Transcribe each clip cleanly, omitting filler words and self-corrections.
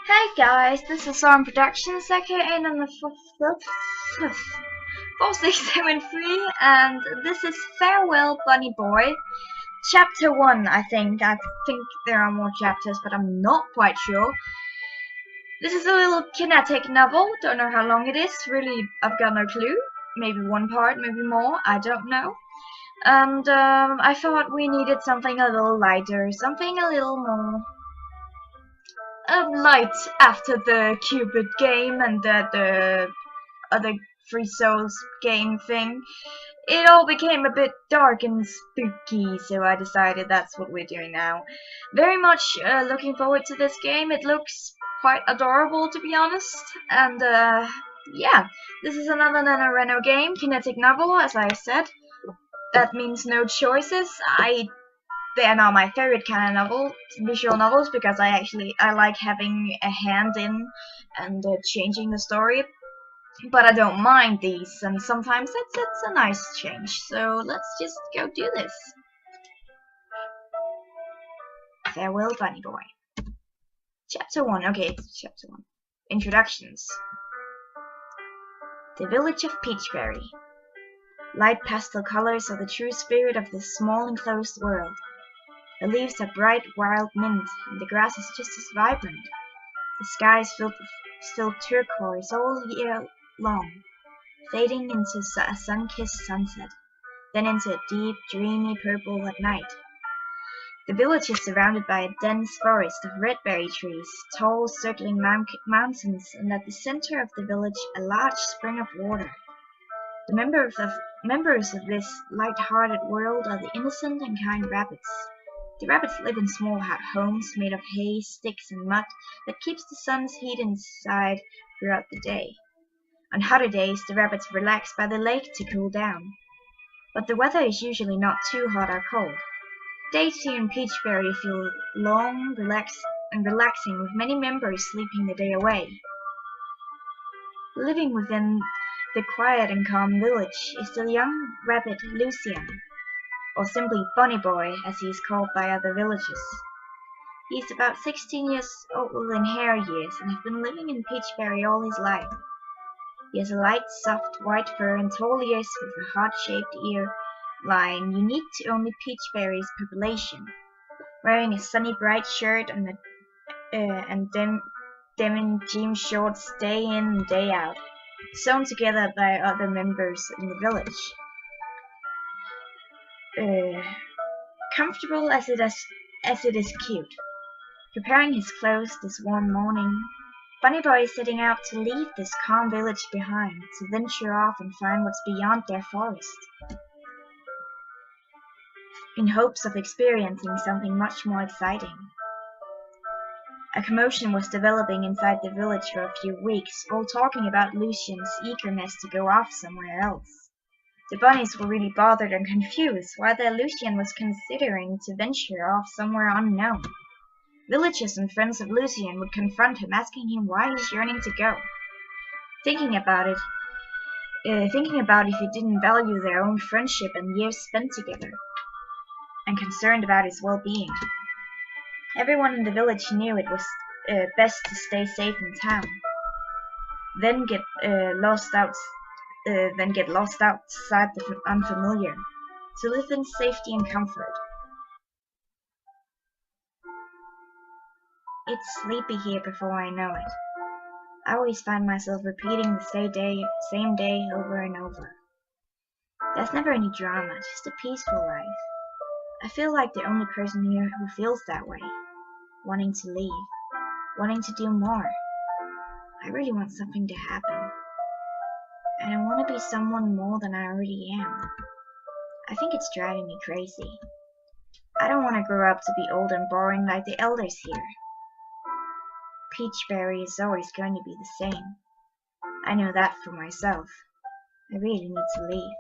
Hey guys, this is Arm Productions, aka on the 4673, and this is Farewell Bunny Boy, Chapter 1, I think. I think there are more chapters, but I'm not quite sure. This is a little kinetic novel, don't know how long it is, really, I've got no clue. Maybe one part, maybe more, I don't know. And I thought we needed something a little lighter, something a little more light after the Cupid game and the other Free Souls game thing. It all became a bit dark and spooky, so I decided that's what we're doing now. Very much looking forward to this game. It looks quite adorable, to be honest. And yeah, this is another Nano game, kinetic novel, as I said. That means no choices. They are not my favorite kind of visual novels, because I like having a hand in and changing the story. But I don't mind these, and sometimes it's a nice change. So let's just go do this. Farewell, Bunny Boy. Chapter 1. Okay, it's Chapter 1. Introductions. The village of Peachberry. Light pastel colors are the true spirit of this small enclosed world. The leaves are bright wild mint, and the grass is just as vibrant. The sky is filled with still turquoise all year long, fading into a sun-kissed sunset, then into a deep, dreamy purple at night. The village is surrounded by a dense forest of redberry trees, tall circling mountains, and at the center of the village a large spring of water. The members of this light-hearted world are the innocent and kind rabbits. The rabbits live in small homes made of hay, sticks, and mud that keeps the sun's heat inside throughout the day. On hotter days, the rabbits relax by the lake to cool down. But the weather is usually not too hot or cold. Days here in Peachberry feel long, relaxing, with many members sleeping the day away. Living within the quiet and calm village is the young rabbit Lucien, or simply Bunny Boy, as he is called by other villagers. He is about 16 years old in hair years and has been living in Peachberry all his life. He has a light, soft, white fur and tall ears with a heart-shaped ear line unique to only Peachberry's population. Wearing a sunny bright shirt and denim jean shorts day in and day out, sewn together by other members in the village. Comfortable as it is cute. Preparing his clothes this warm morning, Bunny Boy is setting out to leave this calm village behind, to venture off and find what's beyond their forest, in hopes of experiencing something much more exciting. A commotion was developing inside the village for a few weeks, all talking about Lucien's eagerness to go off somewhere else. The bunnies were really bothered and confused why their Lucien was considering to venture off somewhere unknown. Villagers and friends of Lucien would confront him, asking him why he's yearning to go. Thinking about if he didn't value their own friendship and years spent together, and concerned about his well-being. Everyone in the village knew it was best to stay safe in town, then get lost outside the unfamiliar, to live in safety and comfort. It's sleepy here before I know it. I always find myself repeating the same day over and over. There's never any drama, just a peaceful life. I feel like the only person here who feels that way, wanting to leave, wanting to do more. I really want something to happen. And I want to be someone more than I already am. I think it's driving me crazy. I don't want to grow up to be old and boring like the elders here. Peachberry is always going to be the same. I know that for myself. I really need to leave.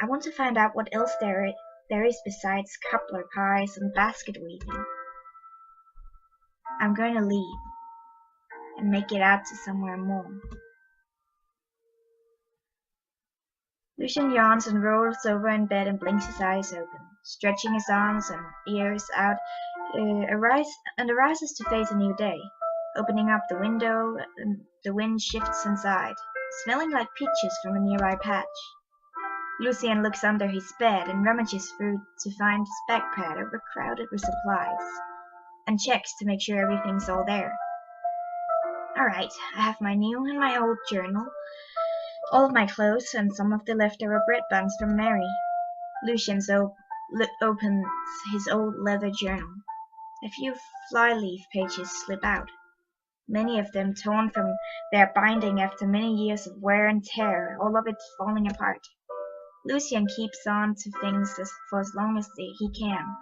I want to find out what else there is besides cobbler pies and basket weaving. I'm going to leave and make it out to somewhere more. Lucien yawns and rolls over in bed and blinks his eyes open, stretching his arms and ears out, arises to face a new day. Opening up the window, the wind shifts inside, smelling like peaches from a nearby patch. Lucian looks under his bed and rummages through to find his backpack overcrowded with supplies, and checks to make sure everything's all there. Alright, I have my new and my old journal, all of my clothes, and some of the leftover bread buns from Mary. Lucian opens his old leather journal. A few flyleaf pages slip out, many of them torn from their binding after many years of wear and tear, all of it falling apart. Lucian keeps on to things for as long as he can.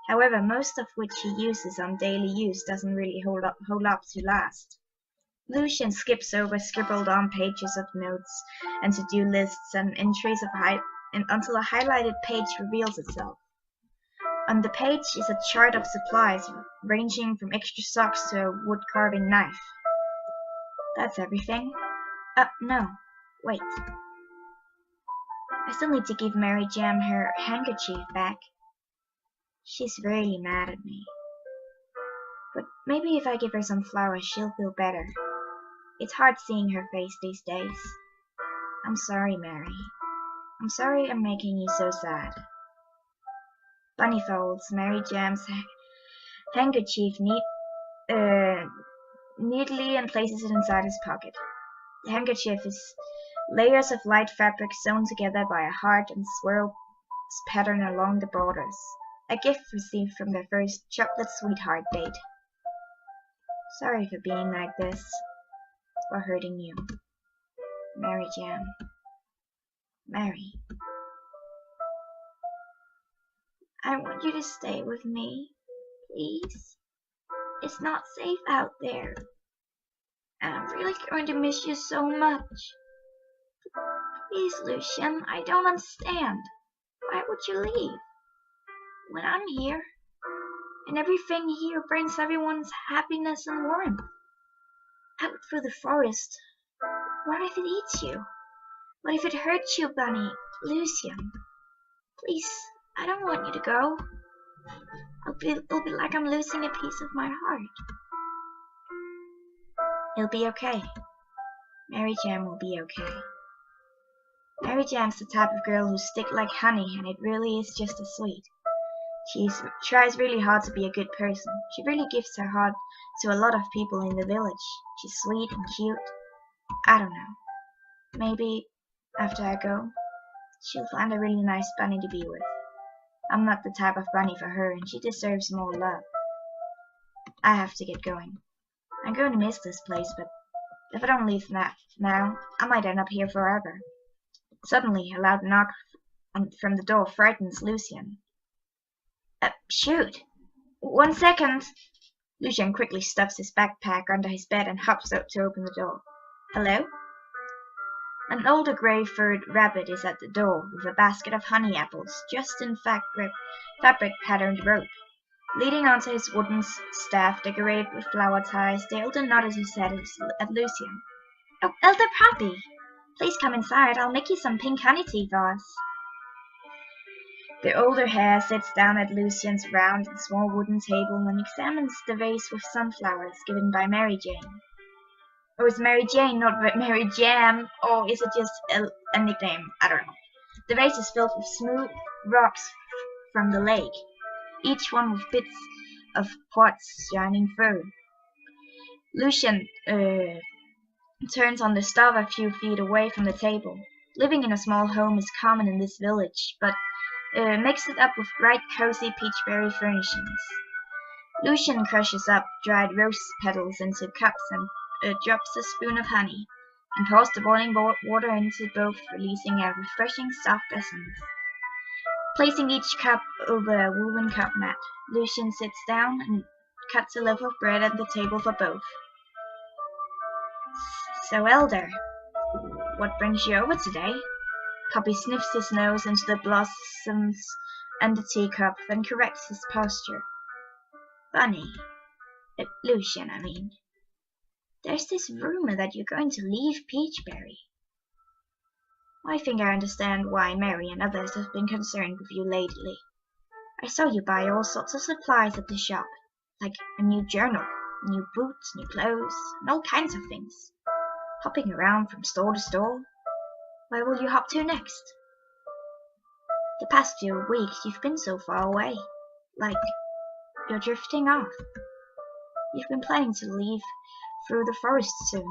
However, most of which he uses on daily use doesn't really hold up to last. Lucian skips over scribbled-on pages of notes and to-do lists and entries until a highlighted page reveals itself. On the page is a chart of supplies, ranging from extra socks to a wood-carving knife. That's everything. No. Wait. I still need to give Mary Jam her handkerchief back. She's really mad at me. But maybe if I give her some flowers, she'll feel better. It's hard seeing her face these days. I'm sorry, Mary. I'm sorry I'm making you so sad. Bunny folds Mary Jam's handkerchief neatly and places it inside his pocket. The handkerchief is layers of light fabric sewn together by a heart and swirl pattern along the borders. A gift received from their first chocolate sweetheart date. Sorry for being like this, for hurting you. Mary Jam. Mary. I want you to stay with me, please. It's not safe out there. And I'm really going to miss you so much. Please, Lucian, I don't understand. Why would you leave? When I'm here, and everything here brings everyone's happiness and warmth. Out through the forest. What if it eats you? What if it hurts you, Bunny? Lucian. Please, I don't want you to go. It'll be like I'm losing a piece of my heart. It'll be okay. Mary Jam will be okay. Mary Jam's the type of girl who stick like honey, and it really is just as sweet. She tries really hard to be a good person. She really gives her heart to a lot of people in the village. She's sweet and cute. I don't know. Maybe, after I go, she'll find a really nice bunny to be with. I'm not the type of bunny for her, and she deserves more love. I have to get going. I'm going to miss this place, but if I don't leave now, I might end up here forever. Suddenly, a loud knock from the door frightens Lucian. Shoot! 1 second! Lucian quickly stuffs his backpack under his bed and hops out to open the door. Hello? An older grey-furred rabbit is at the door with a basket of honey apples, just in fabric-patterned rope. Leaning onto his wooden staff decorated with flower ties, the elder nodded his head at Lucian. Oh, Elder Poppy! Please come inside. I'll make you some pink honey tea for us. The older hare sits down at Lucian's round and small wooden table and examines the vase with sunflowers given by Mary Jane. Or is Mary Jane not Mary Jam? Or is it just a nickname? I don't know. The vase is filled with smooth rocks from the lake, each one with bits of quartz shining through. Lucian turns on the stove a few feet away from the table. Living in a small home is common in this village, but mix it up with bright, cozy peachberry furnishings. Lucian crushes up dried rose petals into cups and drops a spoon of honey, and pours the boiling water into both, releasing a refreshing soft essence. Placing each cup over a woven cup mat, Lucian sits down and cuts a loaf of bread at the table for both. So, Elder, what brings you over today? Poppy sniffs his nose into the blossoms and the teacup, then corrects his posture. Bunny. Lucian, I mean. There's this rumor that you're going to leave Peachberry. I think I understand why Mary and others have been concerned with you lately. I saw you buy all sorts of supplies at the shop, like a new journal. New boots, new clothes, and all kinds of things. Hopping around from store to store. Where will you hop to next? The past few weeks you've been so far away. Like you're drifting off. You've been planning to leave through the forest soon.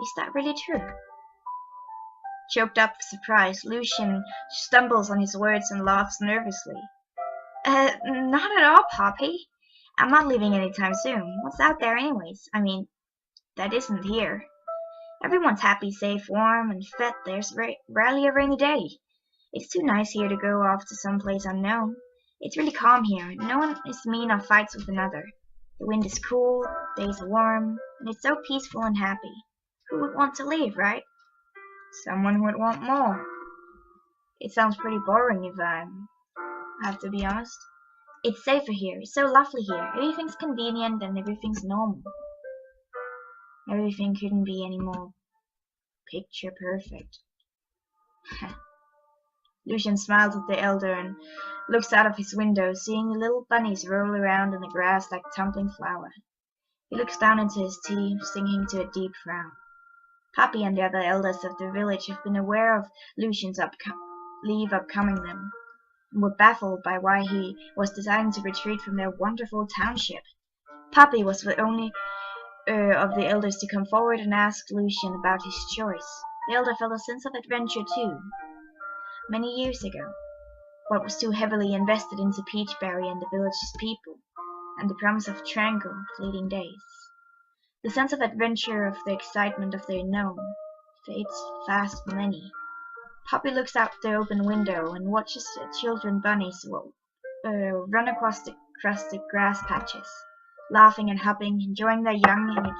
Is that really true? Choked up with surprise, Lucian stumbles on his words and laughs nervously. Not at all, Poppy. I'm not leaving anytime soon. What's out there anyways? I mean, that isn't here. Everyone's happy, safe, warm, and fed. There's rarely a rainy day. It's too nice here to go off to some place unknown. It's really calm here. No one is mean or fights with another. The wind is cool, days are warm, and it's so peaceful and happy. Who would want to leave, right? Someone would want more. It sounds pretty boring if I have to be honest. It's safer here. It's so lovely here. Everything's convenient and everything's normal. Everything couldn't be any more picture perfect. Lucian smiles at the elder and looks out of his window, seeing the little bunnies roll around in the grass like tumbling flour. He looks down into his tea, sinking to a deep frown. Poppy and the other elders of the village have been aware of Lucian's leave upcoming them, and were baffled by why he was deciding to retreat from their wonderful township. Poppy was the only of the elders to come forward and ask Lucian about his choice. The elder felt a sense of adventure too. Many years ago, what was too heavily invested into Peachberry and the village's people, and the promise of tranquil, fleeting days. The sense of adventure, of the excitement of the unknown, fades fast for many. Poppy looks out the open window and watches the children bunnies run across the grass patches, laughing and hopping, enjoying their young,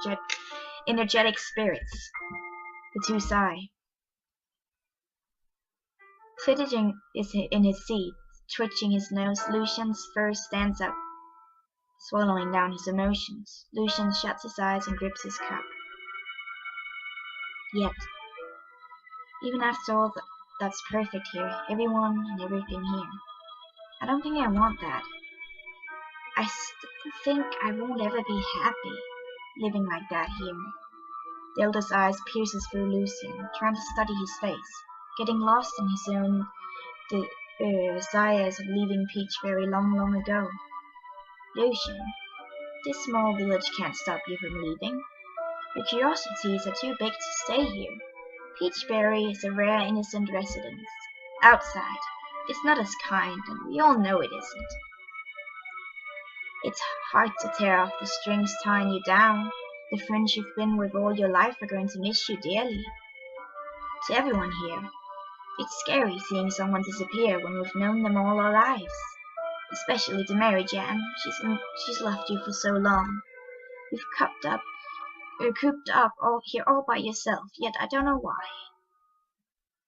energetic spirits. The two sigh. Fidgeting in his seat, twitching his nose, Lucian first stands up, swallowing down his emotions. Lucian shuts his eyes and grips his cup. Yet, even after all that's perfect here, everyone and everything here, I don't think I want that. I still think I won't ever be happy living like that here. The elder's eyes pierces through Lucian, trying to study his face, getting lost in his own desires of leaving Peachberry long, long ago. Lucian, this small village can't stop you from leaving. Your curiosities are too big to stay here. Peachberry is a rare, innocent residence. Outside, it's not as kind, and we all know it isn't. It's hard to tear off the strings tying you down. The friends you've been with all your life are going to miss you dearly. To everyone here, it's scary seeing someone disappear when we've known them all our lives. Especially to Mary Jam. She's loved you for so long. You've cooped up all by yourself, yet I don't know why.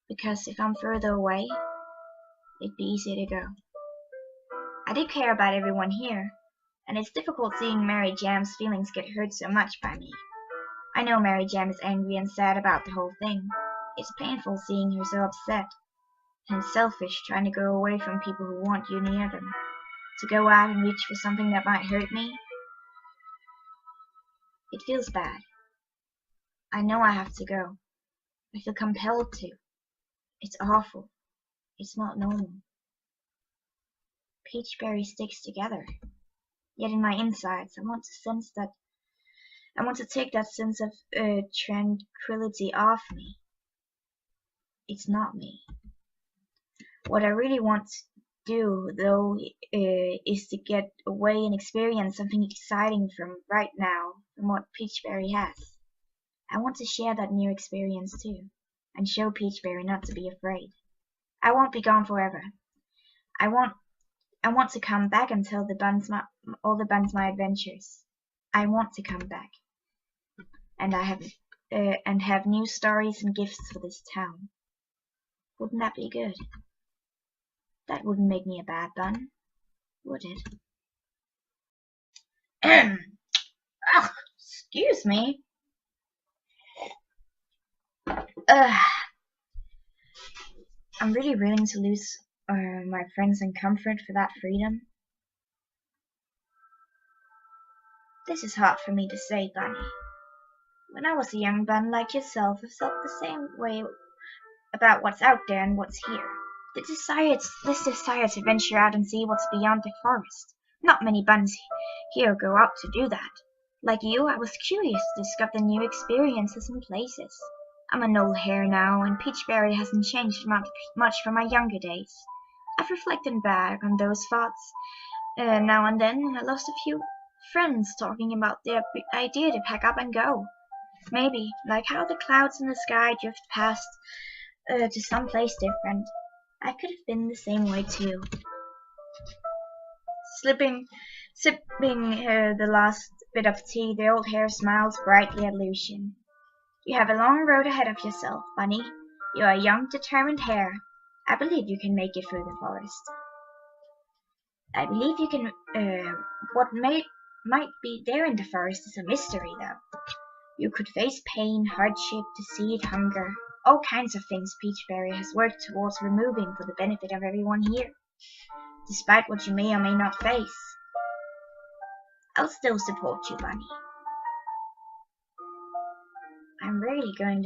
Because if I'm further away, it'd be easier to go. I do care about everyone here, and it's difficult seeing Mary Jam's feelings get hurt so much by me. I know Mary Jam is angry and sad about the whole thing. It's painful seeing her so upset, and selfish trying to go away from people who want you near them. To go out and reach for something that might hurt me. It feels bad. I know I have to go. I feel compelled to. It's awful. It's not normal. Peachberry sticks together. Yet in my insides, I want to take that sense of tranquility off me. It's not me. What I really want to do, though, is to get away and experience something exciting from right now, from what Peachberry has. I want to share that new experience too, and show Peachberry not to be afraid. I won't be gone forever. I want to come back and tell all the buns my adventures. I want to come back, and have new stories and gifts for this town. Wouldn't that be good? That wouldn't make me a bad bun, would it? Excuse me. I'm really willing to lose my friends and comfort for that freedom. This is hard for me to say, Bunny. When I was a young bun like yourself, I felt the same way about what's out there and what's here. This desire to venture out and see what's beyond the forest. Not many buns here go out to do that. Like you, I was curious to discover new experiences and places. I'm an old hare now, and Peachberry hasn't changed much from my younger days. I've reflected back on those thoughts now and then, and I lost a few friends talking about the idea to pack up and go. Maybe, like how the clouds in the sky drift past to some place different. I could have been the same way too. Sipping the last bit of tea, the old hare smiles brightly at Lucian. You have a long road ahead of yourself, Bunny. You are a young, determined hare. I believe you can make it through the forest. I believe you can. What might be there in the forest is a mystery, though. You could face pain, hardship, deceit, hunger, all kinds of things Peachberry has worked towards removing for the benefit of everyone here. Despite what you may or may not face, I'll still support you, Bunny. I'm really going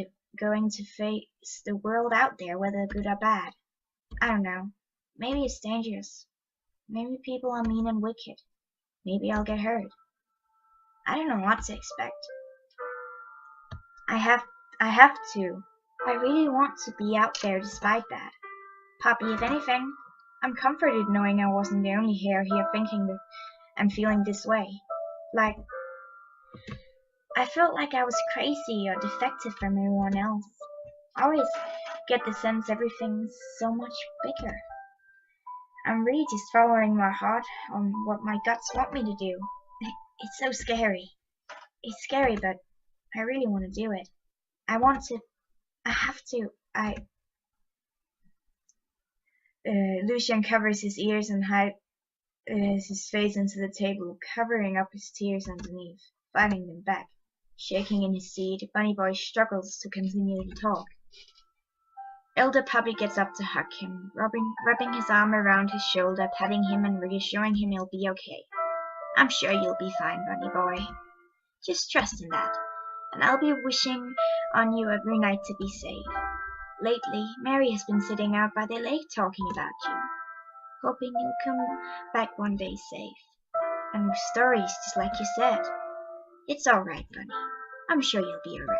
to face the world out there, whether good or bad. I don't know. Maybe it's dangerous. Maybe people are mean and wicked. Maybe I'll get hurt. I don't know what to expect. I have to. I really want to be out there despite that. Poppy, if anything, I'm comforted knowing I wasn't the only hare here thinking and feeling this way. Like, I felt like I was crazy or defective from everyone else. I always get the sense everything's so much bigger. I'm really just following my heart on what my guts want me to do. It's so scary. It's scary, but I really want to do it. I have to. Lucian covers his ears and hides his face into the table, covering up his tears underneath, fighting them back. Shaking in his seat, Bunny Boy struggles to continue to talk. Elder Puppy gets up to hug him, rubbing his arm around his shoulder, patting him and reassuring him he'll be okay. I'm sure you'll be fine, Bunny Boy. Just trust in that, and I'll be wishing on you every night to be safe. Lately, Mary has been sitting out by the lake talking about you, hoping you'll come back one day safe, and with stories just like you said. It's all right, Bunny. I'm sure you'll be all right.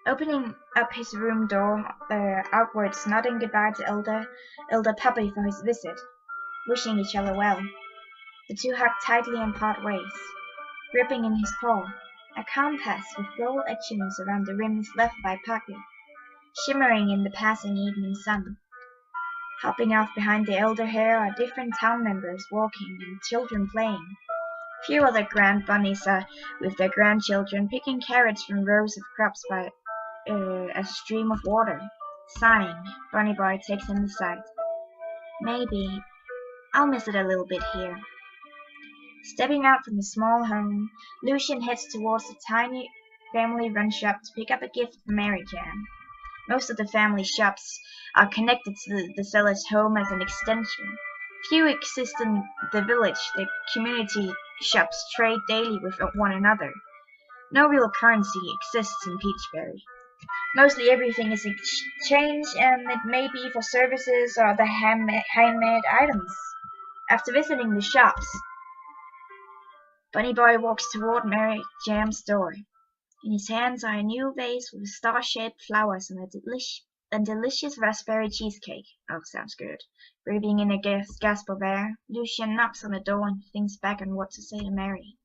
Opening up his room door outwards, nodding goodbye to Elder Puppy for his visit, wishing each other well. The two hug tightly and part ways. Gripping in his paw, a compass with gold etchings around the rim is left by Puppy, shimmering in the passing evening sun. Hopping off behind the elder hare are different town members walking and children playing. Few other grand bunnies are with their grandchildren picking carrots from rows of crops by a stream of water. Sighing, Bunny Boy takes in the sight. Maybe I'll miss it a little bit here. Stepping out from the small home, Lucian heads towards the tiny family-run shop to pick up a gift for Mary Jane. Most of the family shops are connected to the seller's home as an extension. Few exist in the village. The community shops trade daily with one another. No real currency exists in Peachberry. Mostly everything is exchanged, and it may be for services or the handmade items. After visiting the shops, Bunny Boy walks toward Mary Jam's door. In his hands are a new vase with star-shaped flowers and a delicious raspberry cheesecake. Oh, sounds good. Breathing in a gasp of air, Lucian knocks on the door and thinks back on what to say to Mary.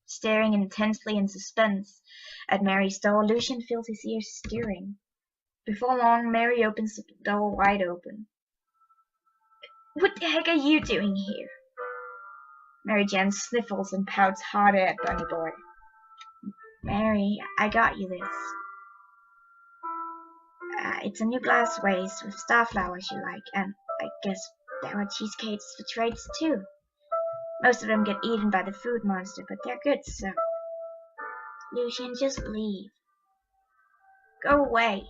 Staring intensely in suspense at Mary's door, Lucian feels his ears stirring. Before long, Mary opens the door wide open. What the heck are you doing here? Mary Jane sniffles and pouts harder at Bunny Boy. Mary, I got you this. It's a new glass vase with starflowers you like, and I guess there are cheesecakes for trades too. Most of them get eaten by the food monster, but they're good, so... Lucian, just leave. Go away.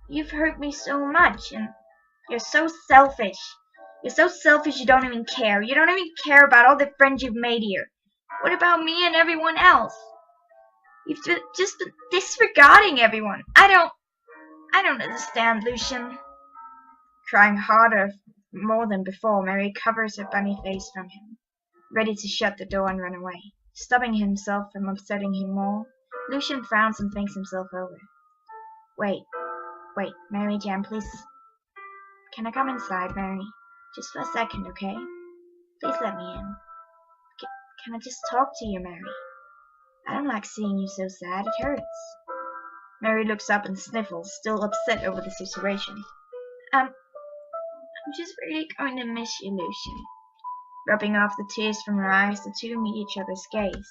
You've hurt me so much, and you're so selfish. You're so selfish you don't even care. You don't even care about all the friends you've made here. What about me and everyone else? You've just been disregarding everyone. I don't understand, Lucian. Crying harder more than before, Mary covers her bunny face from him, ready to shut the door and run away. Stopping himself from upsetting him more, Lucian frowns and thinks himself over. Wait, Mary Jane, please. Can I come inside, Mary? Just for a second, okay? Please let me in. Can I just talk to you, Mary? I don't like seeing you so sad. It hurts. Mary looks up and sniffles, still upset over the situation. I'm just really going to miss you, Lucian. Rubbing off the tears from her eyes, the two meet each other's gaze.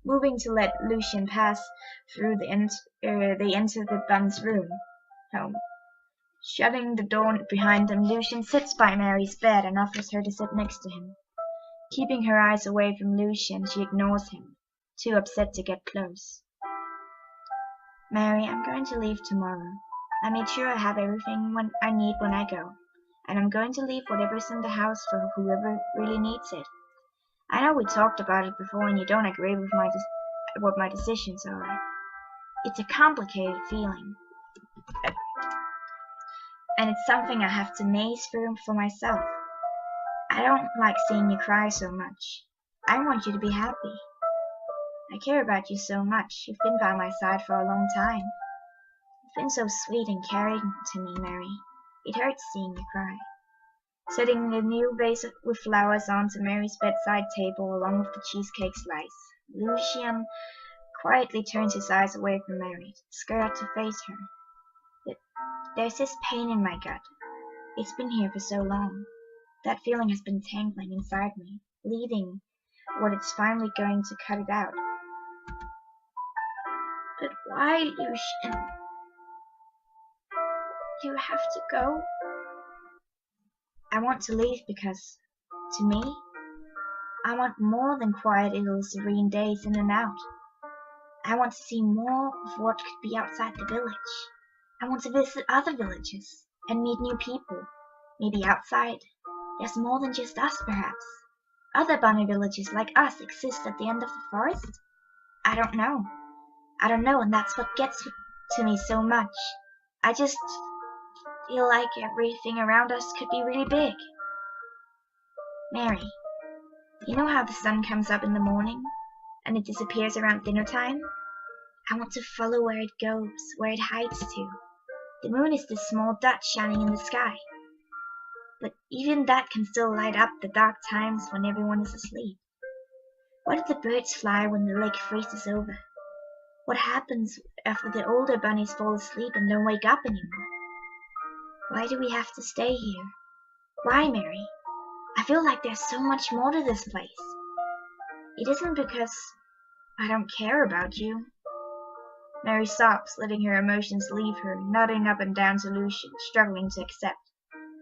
Moving to let Lucian pass through, they enter the Bun's room. Home. Shutting the door behind them, Lucian sits by Mary's bed and offers her to sit next to him. Keeping her eyes away from Lucian, she ignores him, too upset to get close. Mary, I'm going to leave tomorrow. I made sure I have everything I need when I go, and I'm going to leave whatever's in the house for whoever really needs it. I know we talked about it before and you don't agree with what my decisions are. It's a complicated feeling. And it's something I have to maze through for myself. I don't like seeing you cry so much. I want you to be happy. I care about you so much. You've been by my side for a long time. You've been so sweet and caring to me, Mary. It hurts seeing you cry. Setting a new vase with flowers onto Mary's bedside table along with the cheesecake slice, Lucian quietly turns his eyes away from Mary, scared to face her. There's this pain in my gut. It's been here for so long. That feeling has been tangling inside me, bleeding what it's finally going to cut it out. But why, Lucian? Do you have to go? I want to leave because, to me, I want more than quiet little serene days in and out. I want to see more of what could be outside the village. I want to visit other villages and meet new people. Maybe outside, there's more than just us, perhaps. Other bunny villages like us exist at the end of the forest? I don't know, and that's what gets to me so much. I just feel like everything around us could be really big. Mary, you know how the sun comes up in the morning and it disappears around dinner time? I want to follow where it goes, where it hides to. The moon is this small dot shining in the sky. But even that can still light up the dark times when everyone is asleep. Why do the birds fly when the lake freezes over? What happens after the older bunnies fall asleep and don't wake up anymore? Why do we have to stay here? Why, Mary? I feel like there's so much more to this place. It isn't because I don't care about you. Mary sobs, letting her emotions leave her, nodding up and down to Lucian, struggling to accept.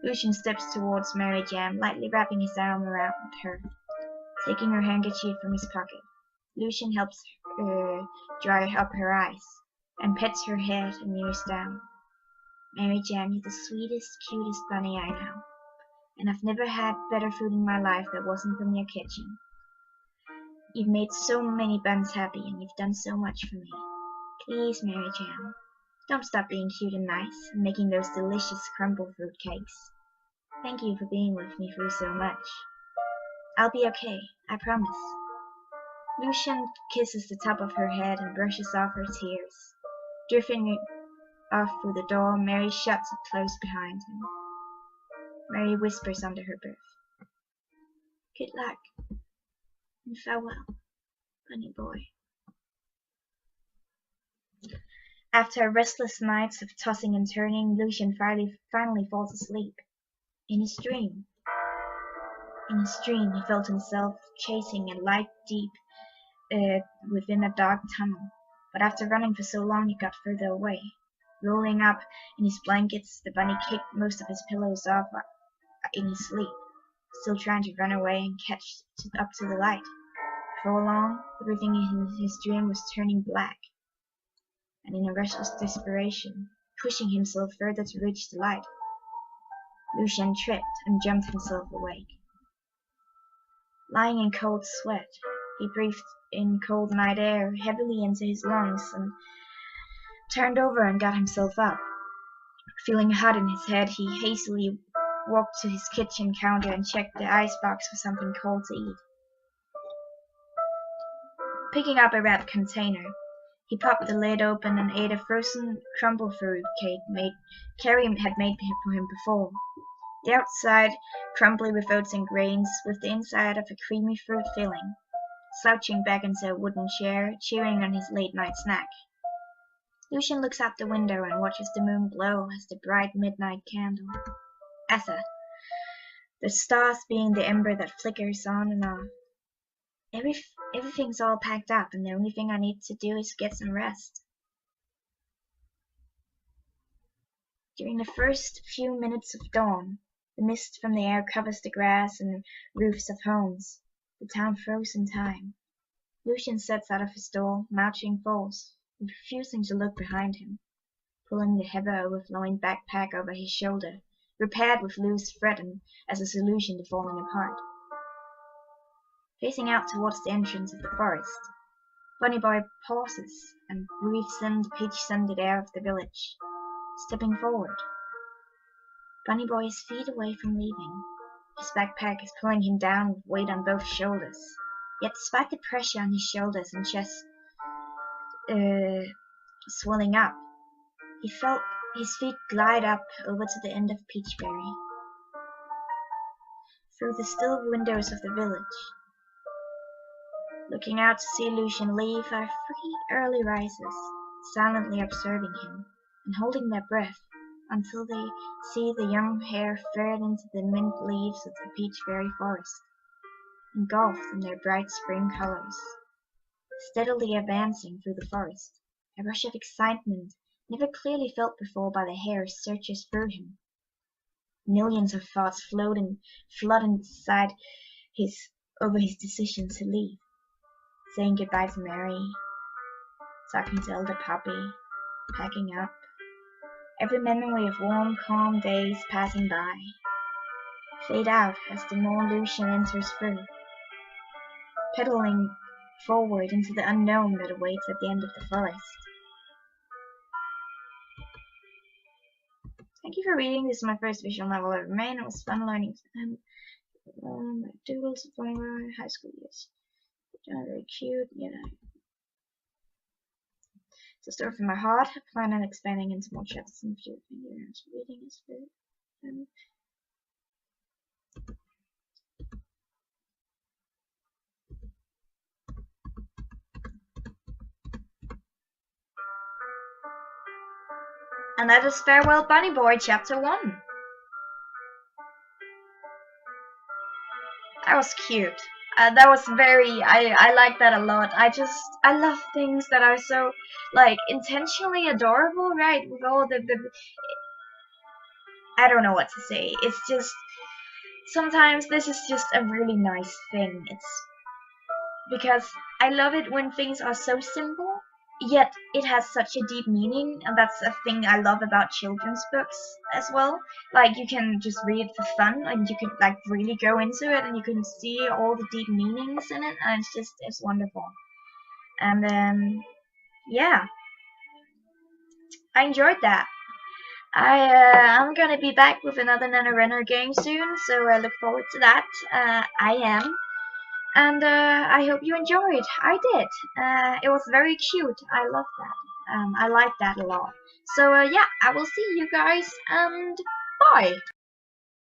Lucian steps towards Mary Jam, lightly wrapping his arm around her, taking her handkerchief from his pocket. Lucian helps her dry up her eyes, and pets her head and kneels down. Mary Jam, you're the sweetest, cutest bunny I know, and I've never had better food in my life that wasn't from your kitchen. You've made so many buns happy, and you've done so much for me. Please, Mary Jam, don't stop being cute and nice, and making those delicious crumble fruit cakes. Thank you for being with me through so much. I'll be okay, I promise. Lucian kisses the top of her head and brushes off her tears. Drifting off through the door, Mary shuts it close behind him. Mary whispers under her breath. Good luck, and farewell, bunny boy. After restless nights of tossing and turning, Lucian finally falls asleep. In his dream, he felt himself chasing a light deep within a dark tunnel. But after running for so long, he got further away. Rolling up in his blankets, the bunny kicked most of his pillows off in his sleep, still trying to run away and catch up to the light. Before long, everything in his dream was turning black, and in a restless desperation, pushing himself further to reach the light. Lucian tripped and jumped himself awake. Lying in cold sweat, he breathed in cold night air heavily into his lungs and turned over and got himself up. Feeling hot in his head, he hastily walked to his kitchen counter and checked the icebox for something cold to eat. Picking up a wrapped container, he popped the lid open and ate a frozen crumble fruit cake Carrie had made for him before. The outside crumbly with oats and grains, with the inside of a creamy fruit filling. Slouching back into a wooden chair, chewing on his late-night snack. Lucian looks out the window and watches the moon glow as the bright midnight candle. Asa, the stars being the ember that flickers on and off. Everything's all packed up, and the only thing I need to do is get some rest. During the first few minutes of dawn, the mist from the air covers the grass and roofs of homes. The town froze in time. Lucian steps out of his door, mouthing falls, refusing to look behind him, pulling the heavy overflowing backpack over his shoulder, repaired with loose thread as a solution to falling apart. Facing out towards the entrance of the forest, Bunny Boy pauses and breathes in the peach-scented air of the village. Stepping forward, Bunny Boy is feet away from leaving. His backpack is pulling him down with weight on both shoulders. Yet despite the pressure on his shoulders and chest swelling up, he felt his feet glide up over to the end of Peachberry. Through the still windows of the village, looking out to see Lucian leave are 3 early risers, silently observing him and holding their breath until they see the young hair furred into the mint leaves of the Peachberry forest, engulfed in their bright spring colors. Steadily advancing through the forest, a rush of excitement never clearly felt before by the hare surges through him. Millions of thoughts flood inside over his decision to leave. Saying goodbye to Mary, talking to elder Poppy, packing up. Every memory of warm, calm days passing by fade out as the more Lucian enters through, pedaling forward into the unknown that awaits at the end of the forest. Thank you for reading. This is my first visual novel ever made. It was fun learning doodles from my high school years. Very cute, It's a story from my heart. I plan on expanding into more chapters in the future. Reading is good. And that is Farewell Bunny Boy, Chapter 1. That was cute. That was I like that a lot. I love things that are so, like, intentionally adorable, right? With all the I don't know what to say. It's just, sometimes this is just a really nice thing. It's because I love it when things are so simple, yet it has such a deep meaning, and that's a thing I love about children's books as well. Like, you can just read it for fun, and you can, like, really go into it, and you can see all the deep meanings in it, and it's wonderful. And yeah, I enjoyed that. I'm gonna be back with another NaNoWriMo game soon, so I look forward to that. I am. And I hope you enjoyed. I did. It was very cute. I love that. I like that a lot. So yeah, I will see you guys, and bye.